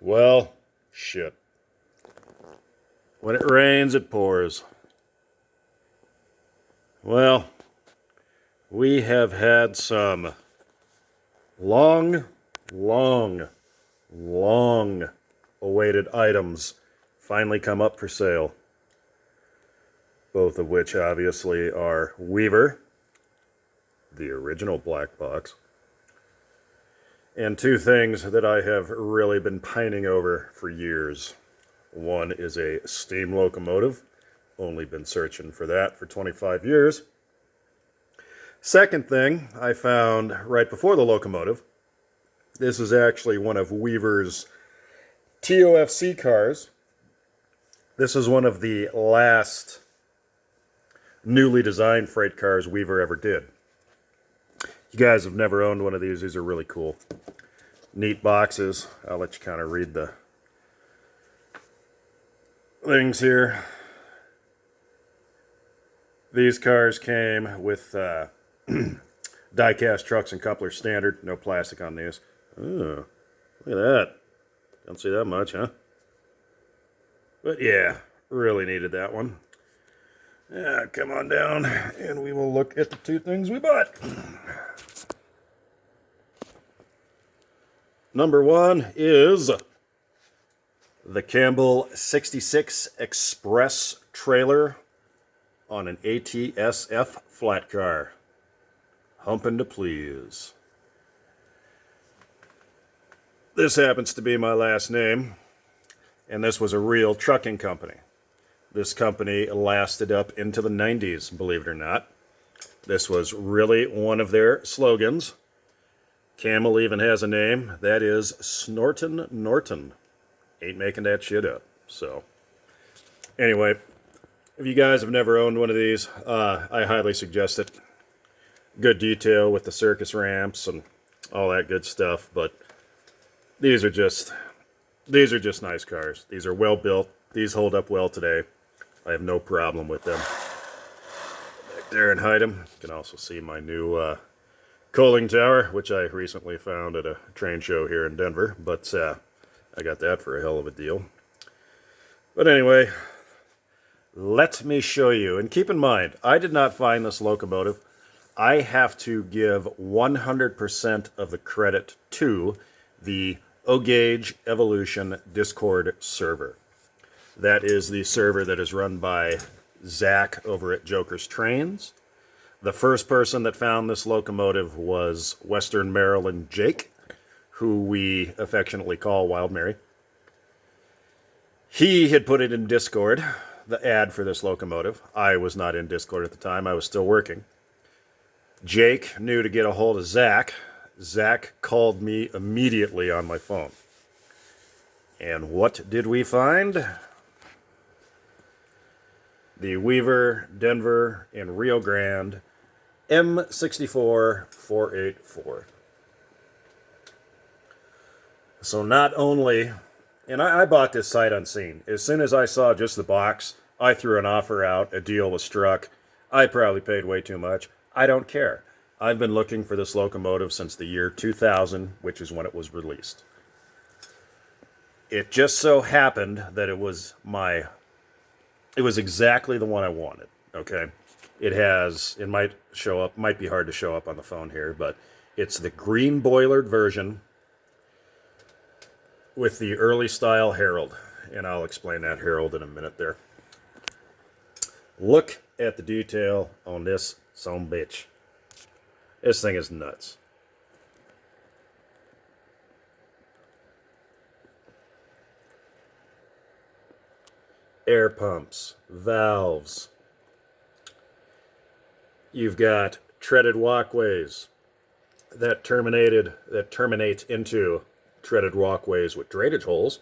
Well, shit. When it rains, it pours. Well, we have had some long, long, long awaited items finally come up for sale. Both of which obviously are Weaver, the original black box, and two things that I have really been pining over for years. One is a steam locomotive. Only been searching for that for 25 years. Second thing I found right before the locomotive. This is actually one of Weaver's TOFC cars. This is one of the last newly designed freight cars Weaver ever did. You guys have never owned one of these. These are really cool. Neat boxes. I'll let you kind of read the things here. These cars came with die-cast trucks and couplers standard. No plastic on these. Oh, look at that. Don't see that much, huh? But yeah, really needed that one. Yeah, come on down and we will look at the two things we bought. Number one is the Campbell 66 Express trailer on an ATSF flat car. Humping to please. This happens to be my last name, and this was a real trucking company. This company lasted up into the 90s, believe it or not. This was really one of their slogans. Camel even has a name. That is Snorton Norton. Ain't making that shit up. So, anyway, if you guys have never owned one of these, I highly suggest it. Good detail with the circus ramps and all that good stuff, but these are just nice cars. These are well built. These hold up well today. I have no problem with them. Back there and hide them. You can also see my new coaling tower, which I recently found at a train show here in Denver, but I got that for a hell of a deal. But anyway, let me show you. And keep in mind, I did not find this locomotive. I have to give 100% of the credit to the O-Gauge Evolution Discord server. That is the server that is run by Zach over at Joker's Trains. The first person that found this locomotive was Western Maryland Jake, who we affectionately call Wild Mary. He had put it in Discord, the ad for this locomotive. I was not in Discord at the time. I was still working. Jake knew to get a hold of Zach. Zach called me immediately on my phone. And what did we find? The Weaver, Denver, and Rio Grande M64 484. So not only, and I bought this sight unseen. As soon as I saw just the box, I threw an offer out, a deal was struck. I probably paid way too much. I don't care. I've been looking for this locomotive since the year 2000, which is when it was released. It just so happened that it was exactly the one I wanted, okay? It might show up, might be hard to show up on the phone here, but it's the green boilered version with the early style Herald, and I'll explain that Herald in a minute there. Look at the detail on this sumbitch. This thing is nuts. Air pumps, valves. You've got treaded walkways that terminate into treaded walkways with drainage holes.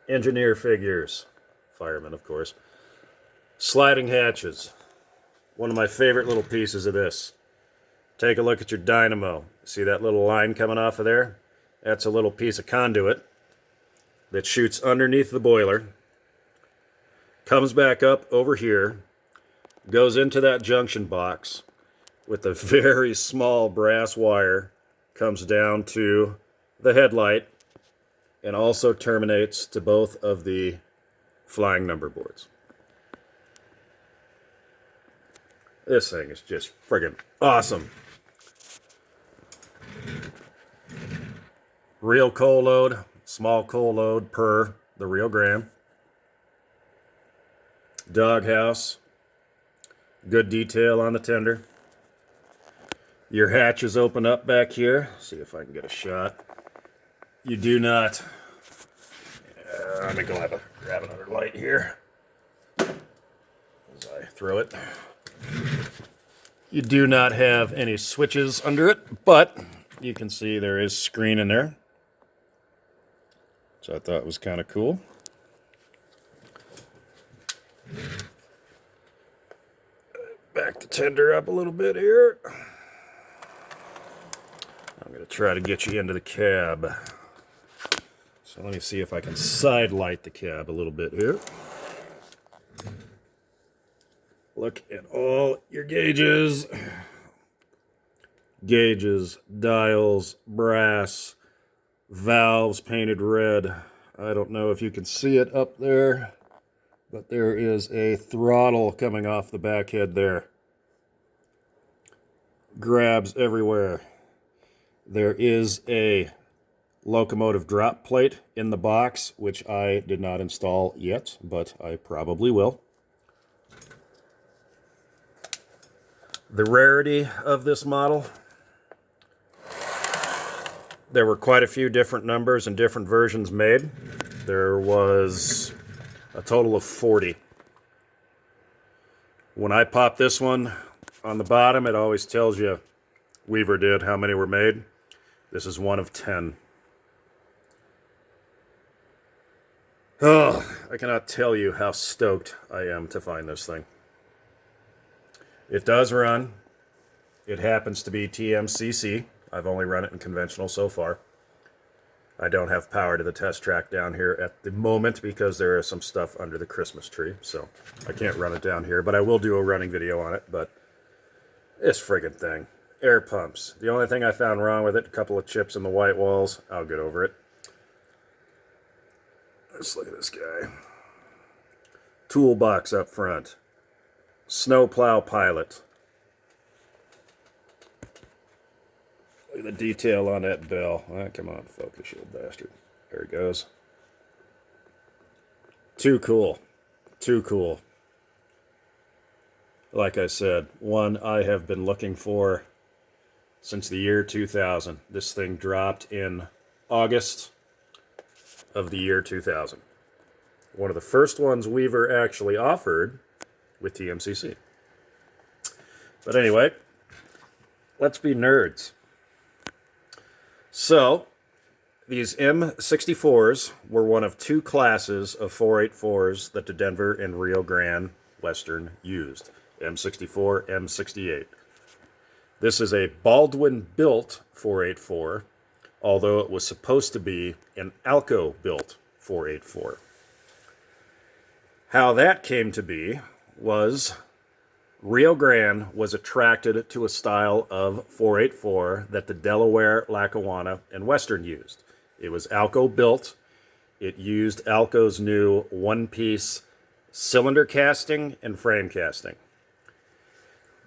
Engineer figures, firemen of course. Sliding hatches. One of my favorite little pieces of this. Take a look at your dynamo. See that little line coming off of there? That's a little piece of conduit that shoots underneath the boiler, comes back up over here, goes into that junction box with a very small brass wire, comes down to the headlight and also terminates to both of the flying number boards. This thing is just friggin' awesome. Real coal load, small coal load per the Rio Grande. Doghouse. Good detail on the tender. Your hatches open up back here. See if I can get a shot. You do not. Let me grab another light here as I throw it. You do not have any switches under it, but you can see there is screen in there, which I thought was kind of cool. Back the tender up a little bit here. I'm going to try to get you into the cab. So let me see if I can side light the cab a little bit here. Look at all your gauges. Gauges, dials, brass, valves painted red. I don't know if you can see it up there, but there is a throttle coming off the back head there. Grabs everywhere. There is a locomotive drop plate in the box, which I did not install yet, but I probably will. The rarity of this model, there were quite a few different numbers and different versions made. There was a total of 40. When I pop this one on the bottom, it always tells you Weaver did how many were made. This is one of 10. Oh, I cannot tell you how stoked I am to find this thing. It does run. It happens to be TMCC. I've only run it in conventional so far. I don't have power to the test track down here at the moment because there is some stuff under the Christmas tree, so I can't run it down here, but I will do a running video on it. But this friggin' thing. Air pumps. The only thing I found wrong with it, a couple of chips in the white walls. I'll get over it. Let's look at this guy. Toolbox up front. Snowplow pilot. Look at the detail on that bell. Ah, come on, focus, you bastard. There it goes. Too cool. Too cool. Like I said, one I have been looking for since the year 2000. This thing dropped in August of the year 2000. One of the first ones Weaver actually offered with TMCC. But anyway, let's be nerds. So, these M64s were one of two classes of 484s that the Denver and Rio Grande Western used. M64, M68. This is a Baldwin-built 484, although it was supposed to be an Alco-built 484. How that came to be was Rio Grande was attracted to a style of 484 that the Delaware, Lackawanna, and Western used. It was Alco-built. It used Alco's new one-piece cylinder casting and frame casting.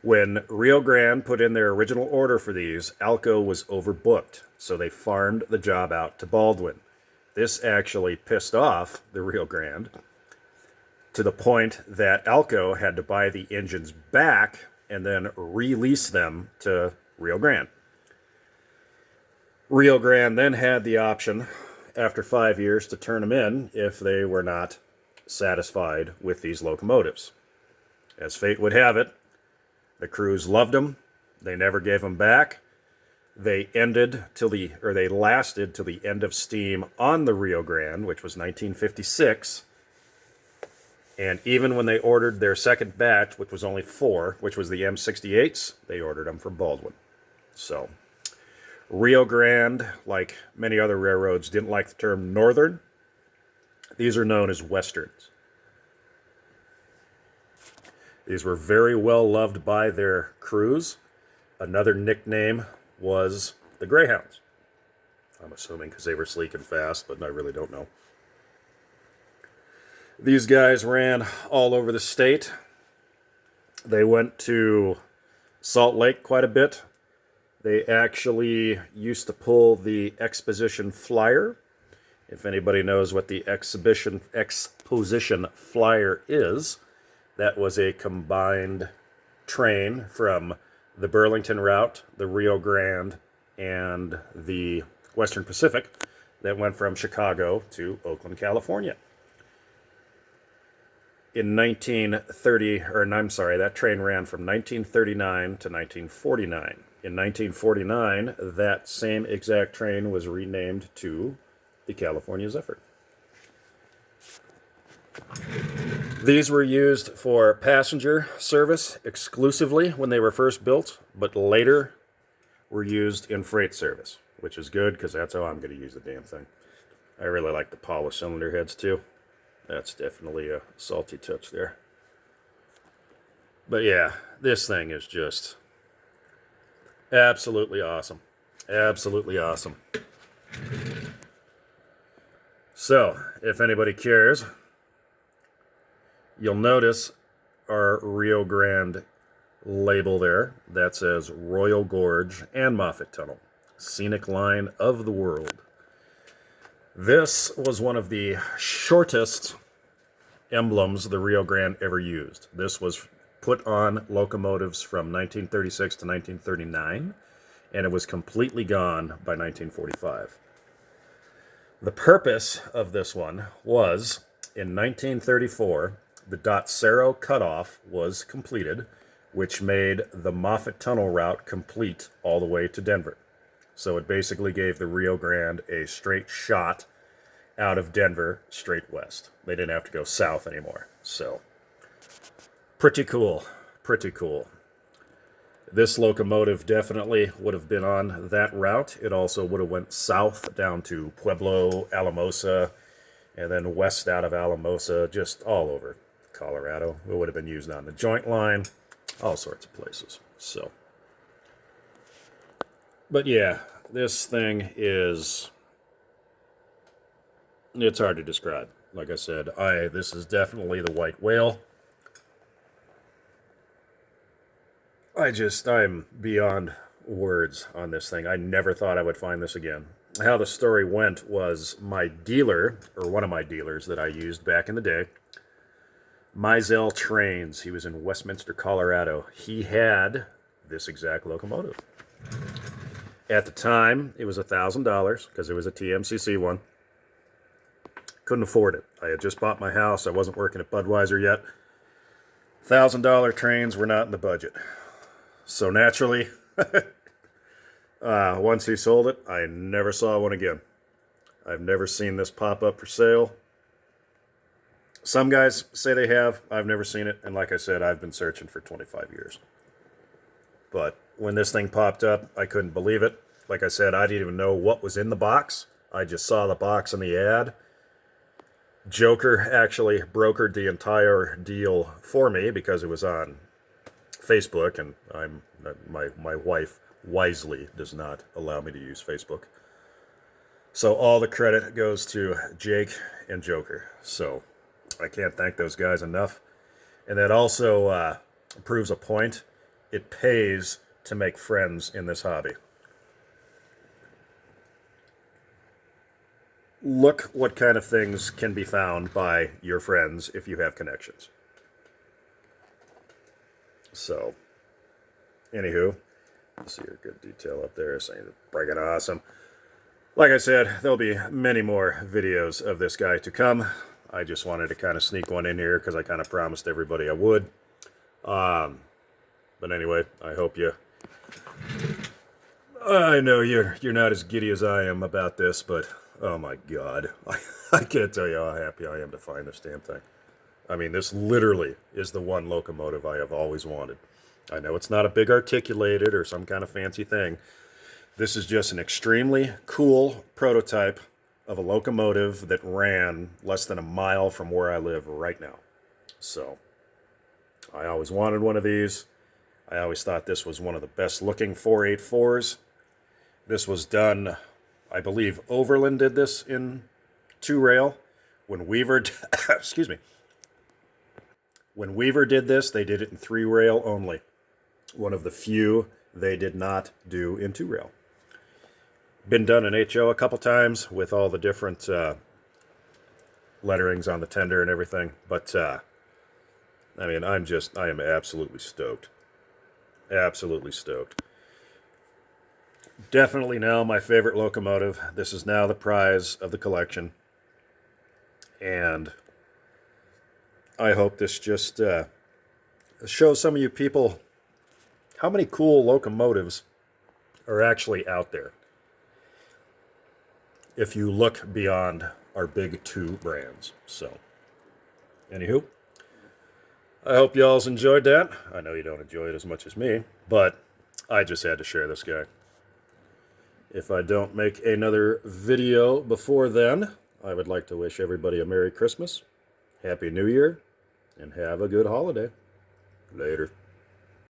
When Rio Grande put in their original order for these, Alco was overbooked, so they farmed the job out to Baldwin. This actually pissed off the Rio Grande to the point that Alco had to buy the engines back and then release them to Rio Grande. Rio Grande then had the option, after 5 years, to turn them in if they were not satisfied with these locomotives. As fate would have it, the crews loved them. They never gave them back. They lasted till the end of steam on the Rio Grande, which was 1956. And even when they ordered their second batch, which was only 4, which was the M68s, they ordered them from Baldwin. So, Rio Grande, like many other railroads, didn't like the term Northern. These are known as Westerns. These were very well loved by their crews. Another nickname was the Greyhounds. I'm assuming because they were sleek and fast, but I really don't know. These guys ran all over the state. They went to Salt Lake quite a bit. They actually used to pull the Exposition Flyer. If anybody knows what the Exposition Flyer is, that was a combined train from the Burlington route, the Rio Grande, and the Western Pacific that went from Chicago to Oakland, California. In 1930, or I'm sorry, that train ran from 1939 to 1949. In 1949, that same exact train was renamed to the California Zephyr. These were used for passenger service exclusively when they were first built, but later were used in freight service, which is good because that's how I'm going to use the damn thing. I really like the polished cylinder heads too. That's definitely a salty touch there. But yeah, this thing is just absolutely awesome. Absolutely awesome. So, if anybody cares, you'll notice our Rio Grande label there that says Royal Gorge and Moffat Tunnel, scenic line of the world. This was one of the shortest emblems the Rio Grande ever used. This was put on locomotives from 1936 to 1939, and it was completely gone by 1945. The purpose of this one was, in 1934, the Dotsero cutoff was completed, which made the Moffat Tunnel route complete all the way to Denver. So it basically gave the Rio Grande a straight shot out of Denver straight west. They didn't have to go south anymore. So, pretty cool. Pretty cool. This locomotive definitely would have been on that route. It also would have went south down to Pueblo, Alamosa, and then west out of Alamosa, just all over Colorado. It would have been used on the joint line, all sorts of places. So, but yeah, this thing is, it's hard to describe. Like I said, this is definitely the white whale. I'm beyond words on this thing. I never thought I would find this again. How the story went was my dealer, or one of my dealers that I used back in the day, Mizell Trains, he was in Westminster, Colorado. He had this exact locomotive. At the time, it was $1,000 because it was a TMCC one. Couldn't afford it. I had just bought my house. I wasn't working at Budweiser yet. $1,000 trains were not in the budget. So naturally, once he sold it, I never saw one again. I've never seen this pop up for sale. Some guys say they have. I've never seen it. And like I said, I've been searching for 25 years. But when this thing popped up, I couldn't believe it. Like I said, I didn't even know what was in the box. I just saw the box in the ad. Joker actually brokered the entire deal for me because it was on Facebook, and my wife wisely does not allow me to use Facebook. So all the credit goes to Jake and Joker. So I can't thank those guys enough. And that also proves a point. It pays to make friends in this hobby. Look what kind of things can be found by your friends if you have connections. So, anywho, see your good detail up there saying friggin' awesome. Like I said, there'll be many more videos of this guy to come. I just wanted to kind of sneak one in here because I kind of promised everybody I would. But anyway, I hope you... I know you're not as giddy as I am about this, but oh my God. I can't tell you how happy I am to find this damn thing. I mean, this literally is the one locomotive I have always wanted. I know it's not a big articulated or some kind of fancy thing. This is just an extremely cool prototype of a locomotive that ran less than a mile from where I live right now. So, I always wanted one of these. I always thought this was one of the best looking 484s. This was done I believe Overland did this in 2-rail. When Weaver, excuse me, when Weaver did this, they did it in 3-rail only. One of the few they did not do in 2-rail. Been done in HO a couple times with all the different letterings on the tender and everything. But, I mean, I am absolutely stoked. Absolutely stoked. Definitely now my favorite locomotive. This is now the prize of the collection. And I hope this just shows some of you people how many cool locomotives are actually out there. If you look beyond our big 2 brands. So, anywho, I hope y'all's enjoyed that. I know you don't enjoy it as much as me, but I just had to share this guy. If I don't make another video before then, I would like to wish everybody a Merry Christmas, Happy New Year, and have a good holiday. Later.